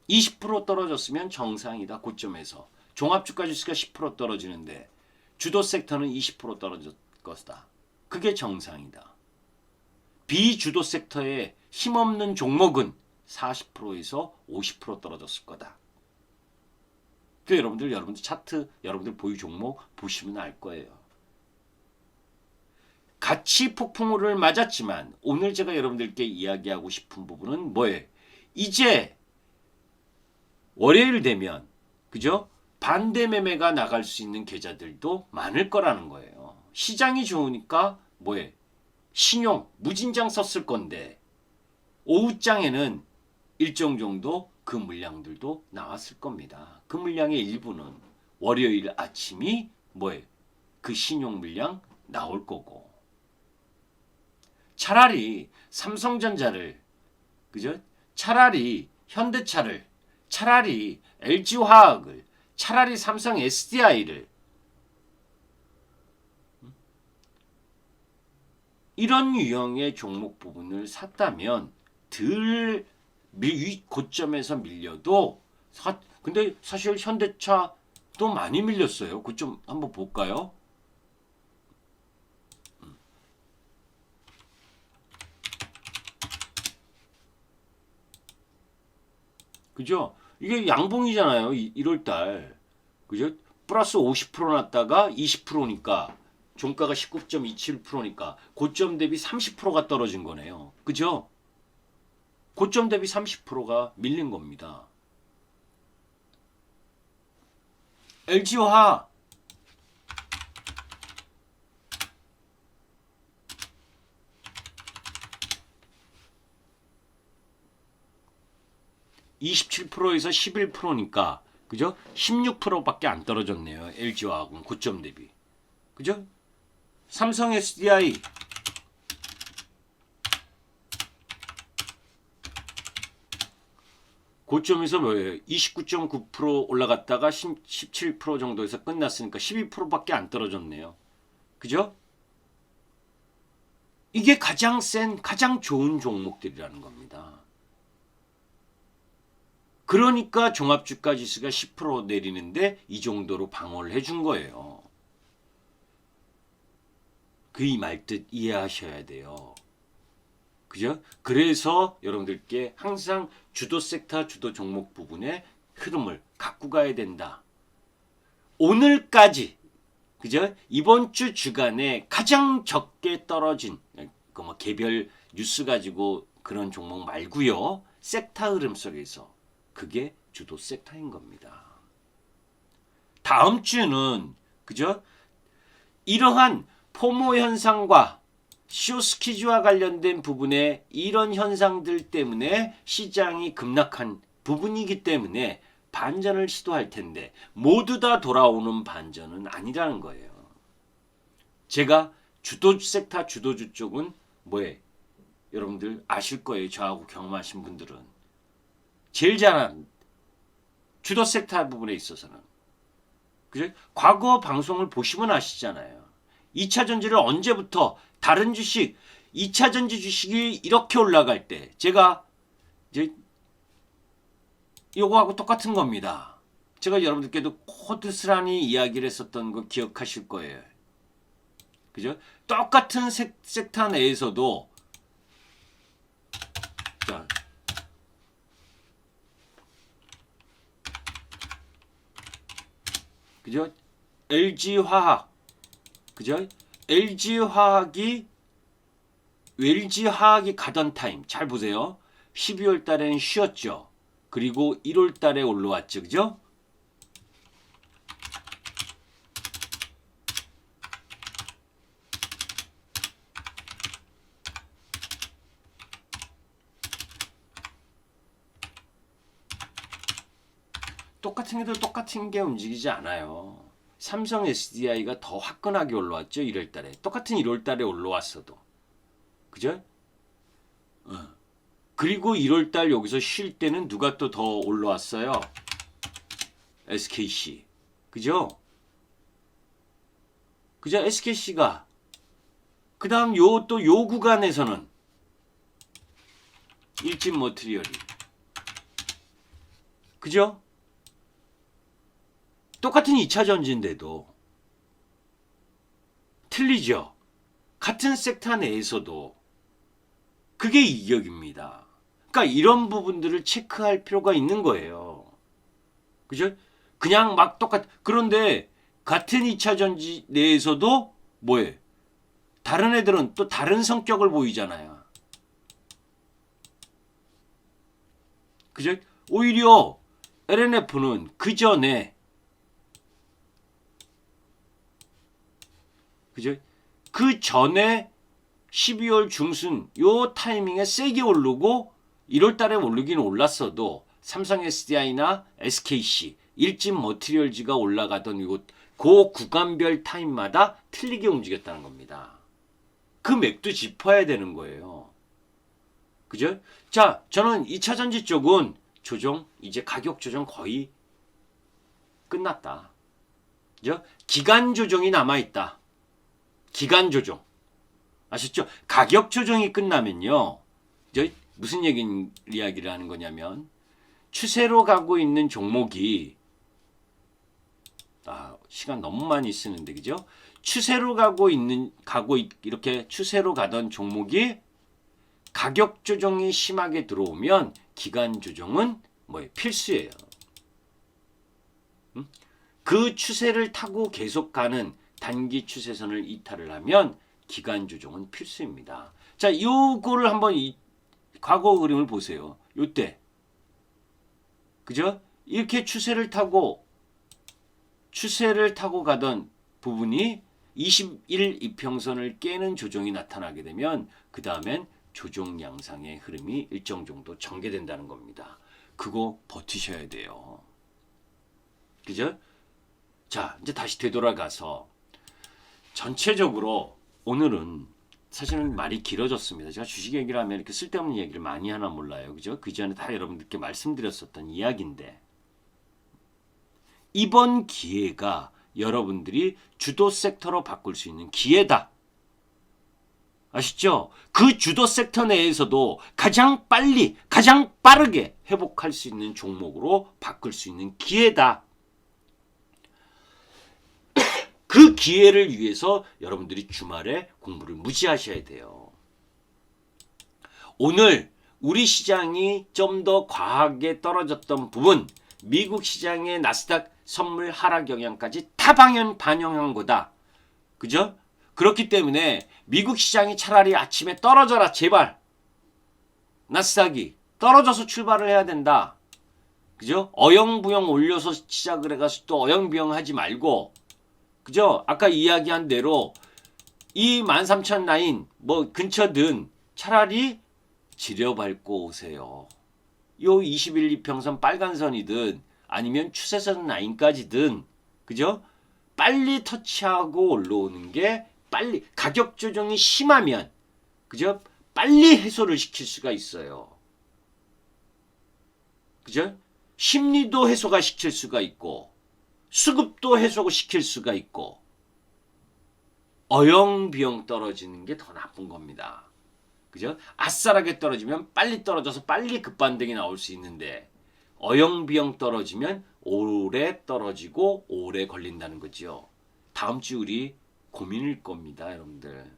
20% 떨어졌으면 정상이다. 고점에서. 종합주가지수가 10% 떨어지는데 주도 섹터는 20% 떨어질 것이다. 그게 정상이다. 비주도 섹터에 힘없는 종목은 40%에서 50% 떨어졌을 거다. 그 여러분들 차트, 여러분들 보유 종목 보시면 알 거예요. 같이 폭풍우를 맞았지만 오늘 제가 여러분들께 이야기하고 싶은 부분은 이제 월요일 되면 그죠? 반대 매매가 나갈 수 있는 계좌들도 많을 거라는 거예요. 시장이 좋으니까 신용 무진장 썼을 건데 오후장에는 일정 정도 그 물량들도 나왔을 겁니다. 그 물량의 일부는 월요일 아침이 그 신용 물량 나올 거고. 차라리 삼성전자를 그죠? 차라리 현대차를, 차라리 LG화학을, 차라리 삼성 SDI를 이런 유형의 종목 부분을 샀다면 덜 고점에서 밀려도 근데 사실 현대차도 많이 밀렸어요. 고점 한번 볼까요? 그죠? 이게 양봉이잖아요. 1월달. 그죠? 플러스 50% 났다가 20%니까 종가가 19.27%니까 고점 대비 30%가 떨어진 거네요. 그죠? 고점 대비 30%가 밀린 겁니다. LG화학 27%에서 11%니까 그죠? 16%밖에 안 떨어졌네요. LG화학은 고점 대비. 그죠? 삼성 SDI 고점에서 뭐예요? 29.9% 올라갔다가 17% 정도에서 끝났으니까 12%밖에 안 떨어졌네요. 그죠? 이게 가장 가장 좋은 종목들이라는 겁니다. 그러니까 종합주가지수가 10% 내리는데 이 정도로 방어를 해준 거예요. 그 이 말 뜻 이해하셔야 돼요. 그죠? 그래서 여러분들께 항상 주도 섹터, 주도 종목 부분의 흐름을 갖고 가야 된다. 오늘까지, 그죠? 이번 주 주간에 가장 적게 떨어진, 뭐 개별 뉴스 가지고 그런 종목 말고요. 섹터 흐름 속에서 그게 주도 섹터인 겁니다. 다음 주는, 그죠? 이러한 포모 현상과 쇼스퀴즈와 관련된 부분에 이런 현상들 때문에 시장이 급락한 부분이기 때문에 반전을 시도할 텐데 모두 다 돌아오는 반전은 아니라는 거예요. 제가 주도 섹터 주도주 쪽은 뭐예요? 여러분들 아실 거예요. 저하고 경험하신 분들은. 제일 잘한 주도 섹터 부분에 있어서는. 그죠? 과거 방송을 보시면 아시잖아요. 2차전지를 언제부터 다른 주식, 2차전지 주식이 이렇게 올라갈 때 제가 이제 요거하고 똑같은 겁니다. 제가 여러분들께도 고스란히 이야기를 했었던 거 기억하실 거예요. 그죠? 똑같은 섹터 내에서도 자, 그죠? LG화학 그죠? LG화학이 가던 타임 잘 보세요. 12월 달에는 쉬었죠. 그리고 1월 달에 올라왔죠. 그죠? 똑같은 게 움직이지 않아요. 삼성 SDI가 더 화끈하게 올라왔죠. 1월 달에. 똑같은 1월 달에 올라왔어도. 그죠? 그리고 1월 달 여기서 쉴 때는 누가 또 더 올라왔어요? SKC. 그죠? 그죠? SKC가. 그 다음 요 구간에서는 일진 머티리얼이. 그죠? 똑같은 2차 전지인데도 틀리죠. 같은 sek터 내에서도 그게 이격입니다. 그러니까 이런 부분들을 체크할 필요가 있는 거예요. 그죠? 그냥 막 그런데 같은 2차 전지 내에서도 뭐예요? 다른 애들은 또 다른 성격을 보이잖아요. 그죠? 오히려 LNF는 그 전에 그죠? 그 전에 12월 중순 요 타이밍에 세게 오르고 1월 달에 오르긴 올랐어도 삼성 SDI나 SKC, 일진 머티리얼즈가 올라가던 그 구간별 타임마다 틀리게 움직였다는 겁니다. 그 맥도 짚어야 되는 거예요. 그죠? 자, 저는 2차 전지 쪽은 조정, 이제 가격 조정 거의 끝났다. 그죠? 기간 조정이 남아있다. 기간 조정. 아셨죠? 가격 조정이 끝나면요. 무슨 이야기를 하는 거냐면 추세로 가고 있는 종목이 시간 너무 많이 쓰는데 그죠? 추세로 이렇게 추세로 가던 종목이 가격 조정이 심하게 들어오면 기간 조정은 필수예요. 그 추세를 타고 계속 가는 단기 추세선을 이탈을 하면 기간 조정은 필수입니다. 자, 요거를 한번 과거 그림을 보세요. 요때. 그죠? 이렇게 추세를 타고 가던 부분이 21 이평선을 깨는 조정이 나타나게 되면 그 다음엔 조정 양상의 흐름이 일정 정도 전개된다는 겁니다. 그거 버티셔야 돼요. 그죠? 자, 이제 다시 되돌아가서 전체적으로 오늘은 사실은 말이 길어졌습니다. 제가 주식 얘기를 하면 이렇게 쓸데없는 얘기를 많이 하나 몰라요. 그죠? 그 전에 다 여러분들께 말씀드렸었던 이야기인데 이번 기회가 여러분들이 주도 섹터로 바꿀 수 있는 기회다. 아시죠? 그 주도 섹터 내에서도 가장 빨리, 가장 빠르게 회복할 수 있는 종목으로 바꿀 수 있는 기회다. 그 기회를 위해서 여러분들이 주말에 공부를 무지하셔야 돼요. 오늘 우리 시장이 좀 더 과하게 떨어졌던 부분, 미국 시장의 나스닥 선물 하락 영향까지 다 반영한 거다. 그죠? 그렇기 때문에 미국 시장이 차라리 아침에 떨어져라 제발. 나스닥이 떨어져서 출발을 해야 된다. 그죠? 어영부영 올려서 시작을 해가지고 또 어영부영 하지 말고 그죠? 아까 이야기한 대로 이 13,000 라인 근처든 차라리 지려밟고 오세요. 요 21 이평선 빨간 선이든 아니면 추세선 라인까지든 그죠? 빨리 터치하고 올라오는 게 빨리 가격 조정이 심하면 그죠? 빨리 해소를 시킬 수가 있어요. 그죠? 심리도 해소가 시킬 수가 있고 수급도 해소시킬 수가 있고 어영비영 떨어지는 게 더 나쁜 겁니다. 그죠? 아싸라게 떨어지면 빨리 떨어져서 빨리 급반등이 나올 수 있는데 어영비영 떨어지면 오래 떨어지고 오래 걸린다는 거죠. 다음 주 우리 고민일 겁니다, 여러분들.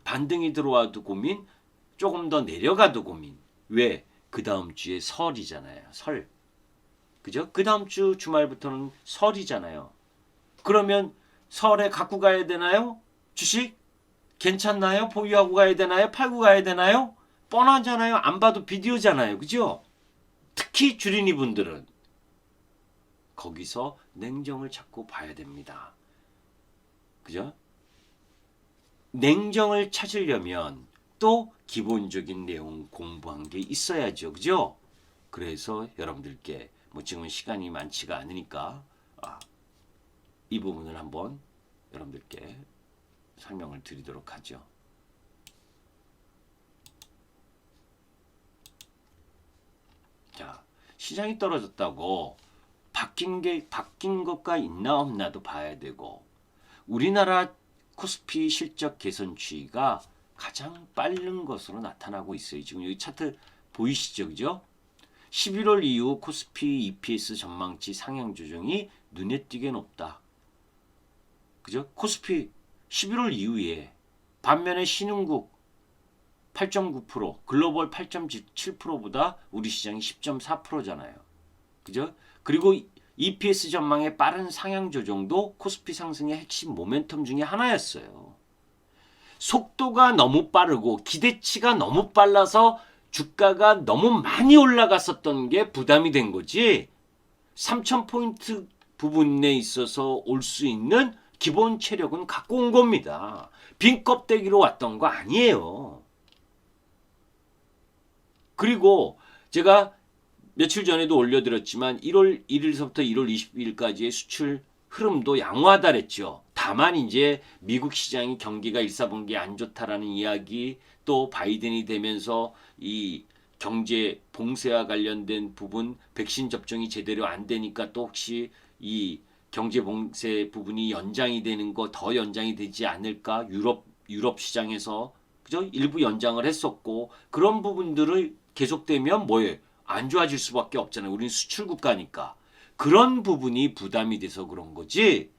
반등이 들어와도 고민, 조금 더 내려가도 고민. 왜? 그 다음 주에 설이잖아요. 설. 그죠? 그 다음 주 주말부터는 설이잖아요. 그러면 설에 갖고 가야 되나요? 주식? 괜찮나요? 보유하고 가야 되나요? 팔고 가야 되나요? 뻔하잖아요. 안 봐도 비디오잖아요. 그죠? 특히 주린이 분들은 거기서 냉정을 찾고 봐야 됩니다. 그죠? 냉정을 찾으려면 또 기본적인 내용 공부한 게 있어야죠. 그죠? 그래서 여러분들께 지금은 시간이 많지가 않으니까 이 부분을 한번 여러분들께 설명을 드리도록 하죠. 자, 시장이 떨어졌다고 바뀐 것가 있나 없나도 봐야 되고 우리나라 코스피 실적 개선 추이가 가장 빠른 것으로 나타나고 있어요. 지금 여기 차트 보이시죠? 그죠? 11월 이후 코스피 EPS 전망치 상향 조정이 눈에 띄게 높다. 그죠? 코스피 11월 이후에 반면에 신흥국 8.9%, 글로벌 8.7%보다 우리 시장이 10.4%잖아요. 그죠? 그리고 EPS 전망의 빠른 상향 조정도 코스피 상승의 핵심 모멘텀 중에 하나였어요. 속도가 너무 빠르고 기대치가 너무 빨라서 주가가 너무 많이 올라갔었던 게 부담이 된 거지 3,000포인트 부분에 있어서 올 수 있는 기본 체력은 갖고 온 겁니다. 빈 껍데기로 왔던 거 아니에요. 그리고 제가 며칠 전에도 올려드렸지만 1월 1일서부터 1월 20일까지의 수출 흐름도 양호하다 그랬죠. 다만 이제 미국 시장이 경기가 1, 4분기 안 좋다라는 이야기 또 바이든이 되면서 이 경제 봉쇄와 관련된 부분 백신 접종이 제대로 안 되니까 또 혹시 이 경제 봉쇄 부분이 연장이 되는 거 더 연장이 되지 않을까? 유럽 시장에서 그죠? 일부 연장을 했었고 그런 부분들을 계속되면 뭐예요? 안 좋아질 수밖에 없잖아요. 우리는 수출 국가니까. 그런 부분이 부담이 돼서 그런 거지.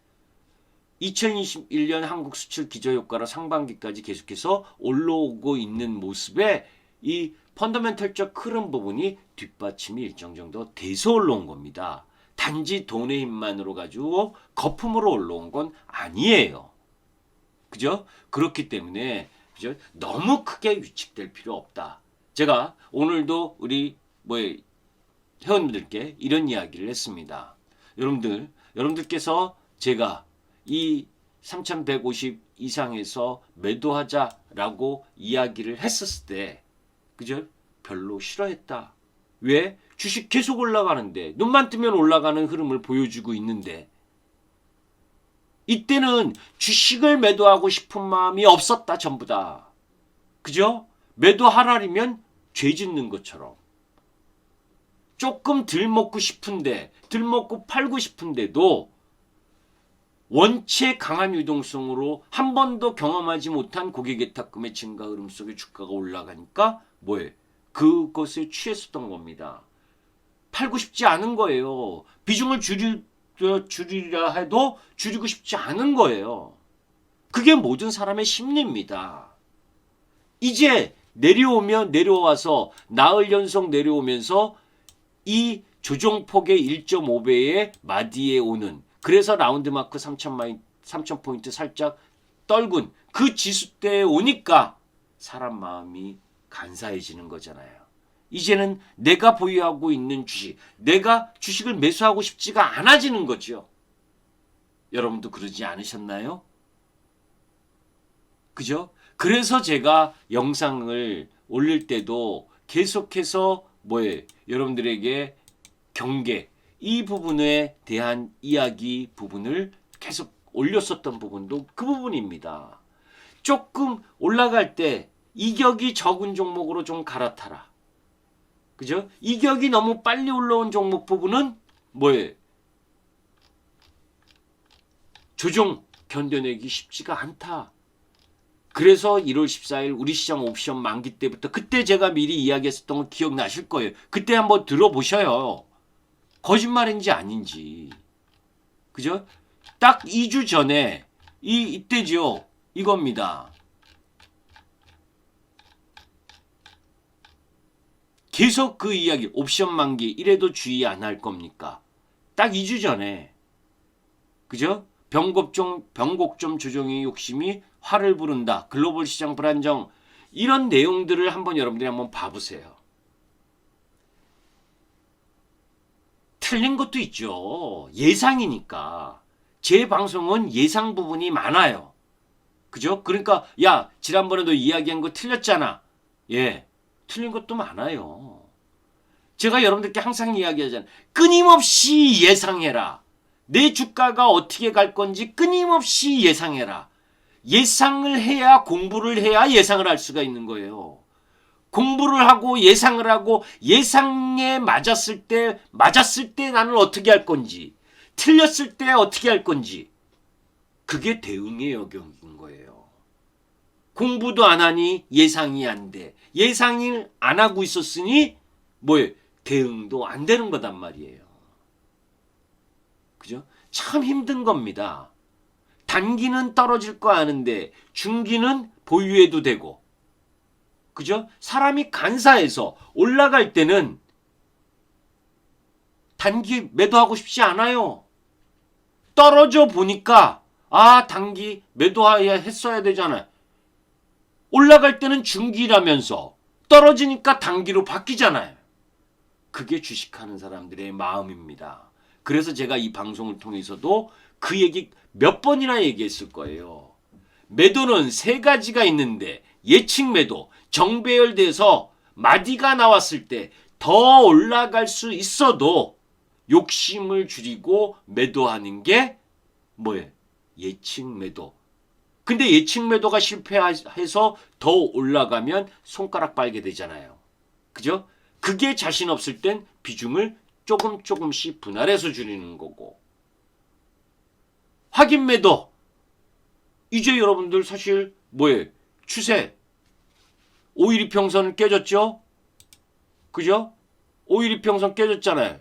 2021년 한국 수출 기저효과로 상반기까지 계속해서 올라오고 있는 모습에 이 펀더멘털적 흐름 부분이 뒷받침이 일정 정도 돼서 올라온 겁니다. 단지 돈의 힘만으로 가지고 거품으로 올라온 건 아니에요. 그죠? 그렇기 때문에 그죠? 너무 크게 위축될 필요 없다. 제가 오늘도 우리 회원들께 이런 이야기를 했습니다. 여러분들께서 제가 이 3150 이상에서 매도하자라고 이야기를 했었을 때 그죠? 별로 싫어했다. 왜? 주식 계속 올라가는데 눈만 뜨면 올라가는 흐름을 보여주고 있는데 이때는 주식을 매도하고 싶은 마음이 없었다. 전부 다. 그죠? 매도하라면 죄 짓는 것처럼 조금 덜 먹고 싶은데 덜 먹고 팔고 싶은데도 원체 강한 유동성으로 한 번도 경험하지 못한 고객예탁금의 증가 흐름 속에 주가가 올라가니까 뭐예요? 그것에 취했었던 겁니다. 팔고 싶지 않은 거예요. 비중을 줄이라 해도 줄이고 싶지 않은 거예요. 그게 모든 사람의 심리입니다. 이제 내려와서 나흘 연속 내려오면서 이 조정폭의 1.5배의 마디에 오는 그래서 라운드마크 3,000포인트 살짝 떨군 그 지수대에 오니까 사람 마음이 간사해지는 거잖아요. 이제는 내가 보유하고 있는 주식, 내가 주식을 매수하고 싶지가 않아지는 거죠. 여러분도 그러지 않으셨나요? 그죠? 그래서 제가 영상을 올릴 때도 계속해서 여러분들에게 경계, 이 부분에 대한 이야기 부분을 계속 올렸었던 부분도 그 부분입니다. 조금 올라갈 때 이격이 적은 종목으로 좀 갈아타라. 그죠? 이격이 너무 빨리 올라온 종목 부분은 조정 견뎌내기 쉽지가 않다. 그래서 1월 14일 우리 시장 옵션 만기 때부터 그때 제가 미리 이야기했었던 거 기억나실 거예요. 그때 한번 들어보셔요. 거짓말인지 아닌지. 그죠? 딱 2주 전에 이때죠. 이겁니다. 계속 그 이야기 옵션 만기 이래도 주의 안 할 겁니까? 딱 2주 전에. 그죠? 병곡점 조정의 욕심이 화를 부른다. 글로벌 시장 불안정. 이런 내용들을 여러분들이 한번 봐보세요. 틀린 것도 있죠. 예상이니까. 제 방송은 예상 부분이 많아요. 그죠? 그러니까 야 지난번에도 이야기한 거 틀렸잖아. 예, 틀린 것도 많아요. 제가 여러분들께 항상 이야기하잖아요. 끊임없이 예상해라. 내 주가가 어떻게 갈 건지 끊임없이 예상해라. 예상을 해야 공부를 해야 예상을 할 수가 있는 거예요. 공부를 하고 예상을 하고 예상에 맞았을 때 나는 어떻게 할 건지 틀렸을 때 어떻게 할 건지 그게 대응의 영역인 거예요. 공부도 안 하니 예상이 안 돼. 예상을 안 하고 있었으니 대응도 안 되는 거단 말이에요. 그죠? 참 힘든 겁니다. 단기는 떨어질 거 아는데 중기는 보유해도 되고 그죠? 사람이 간사해서 올라갈 때는 단기 매도하고 싶지 않아요. 떨어져 보니까 단기 매도해야 했어야 되잖아요. 올라갈 때는 중기라면서 떨어지니까 단기로 바뀌잖아요. 그게 주식하는 사람들의 마음입니다. 그래서 제가 이 방송을 통해서도 그 얘기 몇 번이나 얘기했을 거예요. 매도는 세 가지가 있는데 예측 매도, 정배열돼서 마디가 나왔을 때 더 올라갈 수 있어도 욕심을 줄이고 매도하는 게 예측 매도. 근데 예측 매도가 실패해서 더 올라가면 손가락 빨게 되잖아요. 그죠? 그게 자신 없을 땐 비중을 조금씩 분할해서 줄이는 거고. 확인 매도. 이제 여러분들 사실 뭐예요? 추세. 5일 이평선을 깨졌죠? 그죠? 5일 이평선 깨졌잖아요.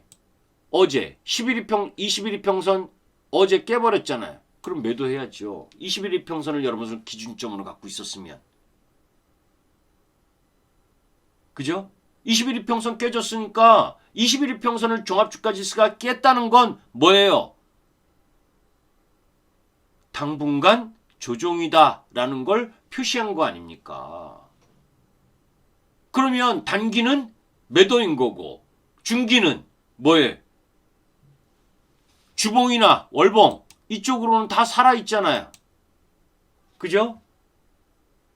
어제 21이평선 어제 깨버렸잖아요. 그럼 매도해야죠. 21이평선을 여러분들 기준점으로 갖고 있었으면. 그죠? 21이평선 깨졌으니까 21이평선을 종합주가지수가 깼다는 건 뭐예요? 당분간 조정이다라는 걸 표시한 거 아닙니까? 그러면 단기는 매도인 거고 중기는 뭐예요? 주봉이나 월봉 이쪽으로는 다 살아있잖아요. 그죠?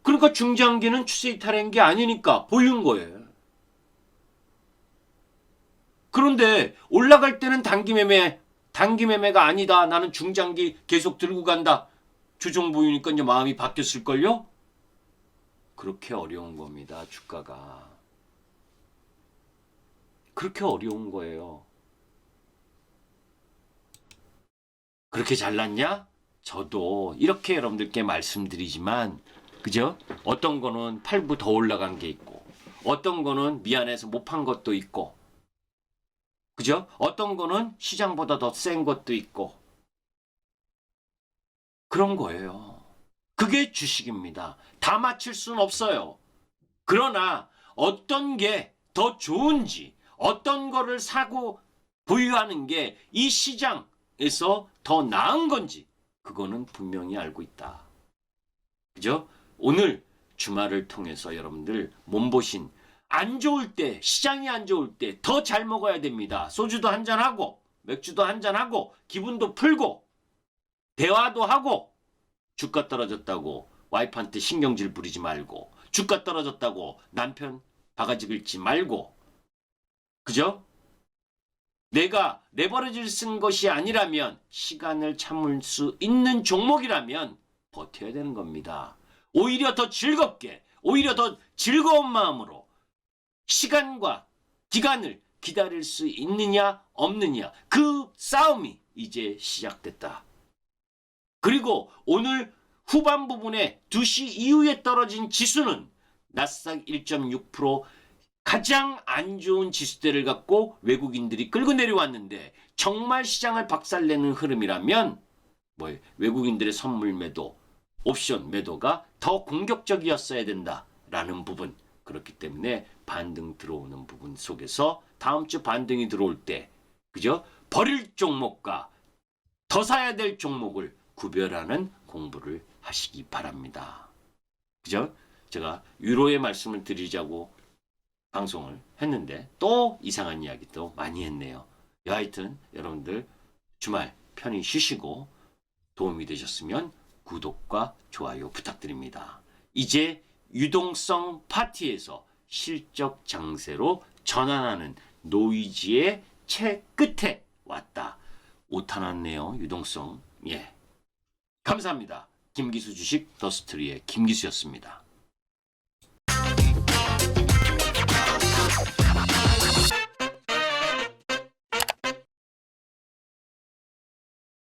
그러니까 중장기는 추세 이탈한 게 아니니까 보유인 거예요. 그런데 올라갈 때는 단기 매매가 아니다. 나는 중장기 계속 들고 간다. 주종 보유니까 이제 마음이 바뀌었을걸요? 그렇게 어려운 겁니다. 주가가. 그렇게 어려운 거예요. 그렇게 잘났냐? 저도 이렇게 여러분들께 말씀드리지만 그죠? 어떤 거는 팔부 더 올라간 게 있고 어떤 거는 미안해서 못 판 것도 있고 그죠? 어떤 거는 시장보다 더 센 것도 있고 그런 거예요. 그게 주식입니다. 다 맞출 수는 없어요. 그러나 어떤 게 더 좋은지 어떤 거를 사고 보유하는 게 이 시장에서 더 나은 건지 그거는 분명히 알고 있다. 그죠? 오늘 주말을 통해서 여러분들 몸보신 안 좋을 때 시장이 안 좋을 때 더 잘 먹어야 됩니다. 소주도 한잔하고 맥주도 한잔하고 기분도 풀고 대화도 하고 주가 떨어졌다고 와이프한테 신경질 부리지 말고 주가 떨어졌다고 남편 바가지 긁지 말고 그죠? 내가 레버리지를 쓴 것이 아니라면 시간을 참을 수 있는 종목이라면 버텨야 되는 겁니다. 오히려 더 즐겁게 오히려 더 즐거운 마음으로 시간과 기간을 기다릴 수 있느냐 없느냐 그 싸움이 이제 시작됐다. 그리고 오늘 후반 부분에 2시 이후에 떨어진 지수는 나스닥 1.6% 가장 안 좋은 지수대를 갖고 외국인들이 끌고 내려왔는데 정말 시장을 박살내는 흐름이라면 외국인들의 선물 매도, 옵션 매도가 더 공격적이었어야 된다라는 부분. 그렇기 때문에 반등 들어오는 부분 속에서 다음 주 반등이 들어올 때 그죠? 버릴 종목과 더 사야 될 종목을 구별하는 공부를 하시기 바랍니다. 그죠? 제가 유로의 말씀을 드리자고 방송을 했는데 또 이상한 이야기 또 많이 했네요. 여하튼 여러분들 주말 편히 쉬시고 도움이 되셨으면 구독과 좋아요 부탁드립니다. 이제 유동성 파티에서 실적 장세로 전환하는 노이즈의 채 끝에 왔다. 오타났네요. 유동성. 예. 감사합니다. 김기수 주식 더스토리의 김기수였습니다.